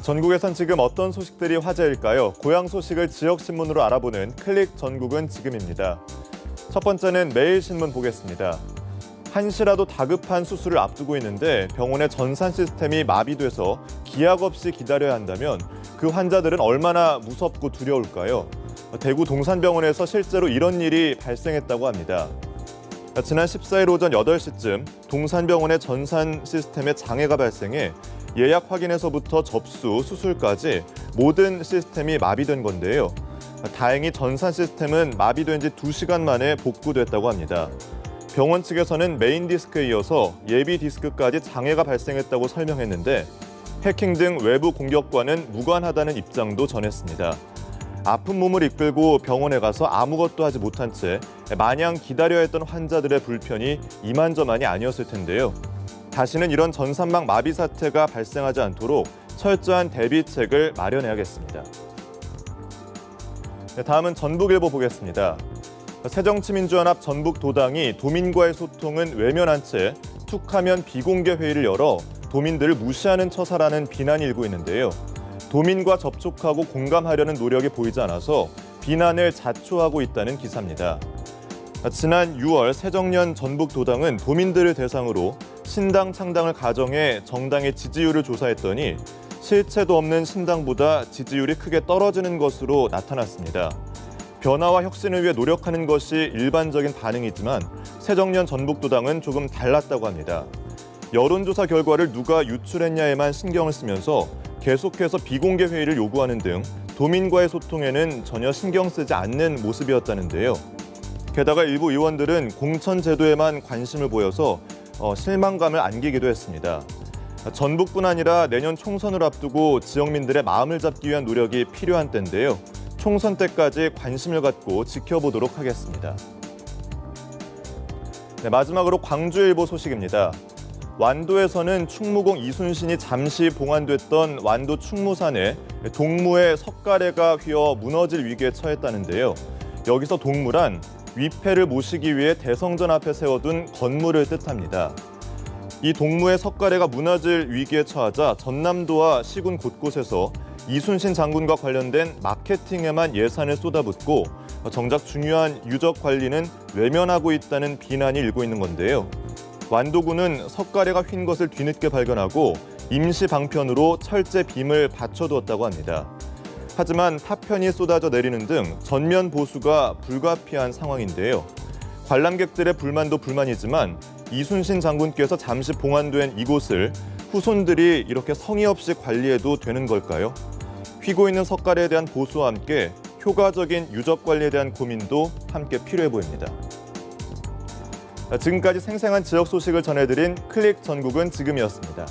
전국에선 지금 어떤 소식들이 화제일까요? 고향 소식을 지역신문으로 알아보는 클릭 전국은 지금입니다. 첫 번째는 매일신문 보겠습니다. 한시라도 다급한 수술을 앞두고 있는데 병원의 전산 시스템이 마비돼서 기약 없이 기다려야 한다면 그 환자들은 얼마나 무섭고 두려울까요? 대구 동산병원에서 실제로 이런 일이 발생했다고 합니다. 지난 14일 오전 8시쯤 동산병원의 전산 시스템에 장애가 발생해 예약 확인에서부터 접수, 수술까지 모든 시스템이 마비된 건데요. 다행히 전산 시스템은 마비된 지 2시간 만에 복구됐다고 합니다. 병원 측에서는 메인 디스크에 이어서 예비 디스크까지 장애가 발생했다고 설명했는데 해킹 등 외부 공격과는 무관하다는 입장도 전했습니다. 아픈 몸을 이끌고 병원에 가서 아무것도 하지 못한 채 마냥 기다려야 했던 환자들의 불편이 이만저만이 아니었을 텐데요. 다시는 이런 전산망 마비 사태가 발생하지 않도록 철저한 대비책을 마련해야겠습니다. 다음은 전북일보 보겠습니다. 새정치민주연합 전북도당이 도민과의 소통은 외면한 채 툭하면 비공개 회의를 열어 도민들을 무시하는 처사라는 비난이 일고 있는데요. 도민과 접촉하고 공감하려는 노력이 보이지 않아서 비난을 자초하고 있다는 기사입니다. 지난 6월 새정년 전북도당은 도민들을 대상으로 신당 창당을 가정해 정당의 지지율을 조사했더니 실체도 없는 신당보다 지지율이 크게 떨어지는 것으로 나타났습니다. 변화와 혁신을 위해 노력하는 것이 일반적인 반응이지만 새정년 전북도당은 조금 달랐다고 합니다. 여론조사 결과를 누가 유출했냐에만 신경을 쓰면서 계속해서 비공개 회의를 요구하는 등 도민과의 소통에는 전혀 신경 쓰지 않는 모습이었다는데요. 게다가 일부 의원들은 공천 제도에만 관심을 보여서 실망감을 안기기도 했습니다. 전북뿐 아니라 내년 총선을 앞두고 지역민들의 마음을 잡기 위한 노력이 필요한 때인데요. 총선 때까지 관심을 갖고 지켜보도록 하겠습니다. 마지막으로 광주일보 소식입니다. 완도에서는 충무공 이순신이 잠시 봉안됐던 완도 충무산에 동무의 석가래가 휘어 무너질 위기에 처했다는데요. 여기서 동무란 위패를 모시기 위해 대성전 앞에 세워둔 건물을 뜻합니다. 이 동무의 석가래가 무너질 위기에 처하자 전남도와 시군 곳곳에서 이순신 장군과 관련된 마케팅에만 예산을 쏟아붓고 정작 중요한 유적 관리는 외면하고 있다는 비난이 일고 있는 건데요. 완도군은 석가래가 휜 것을 뒤늦게 발견하고 임시 방편으로 철제 빔을 받쳐두었다고 합니다. 하지만 파편이 쏟아져 내리는 등 전면 보수가 불가피한 상황인데요. 관람객들의 불만도 불만이지만 이순신 장군께서 잠시 봉안된 이곳을 후손들이 이렇게 성의 없이 관리해도 되는 걸까요? 휘고 있는 석가래에 대한 보수와 함께 효과적인 유적 관리에 대한 고민도 함께 필요해 보입니다. 지금까지 생생한 지역 소식을 전해드린 클릭 전국은 지금이었습니다.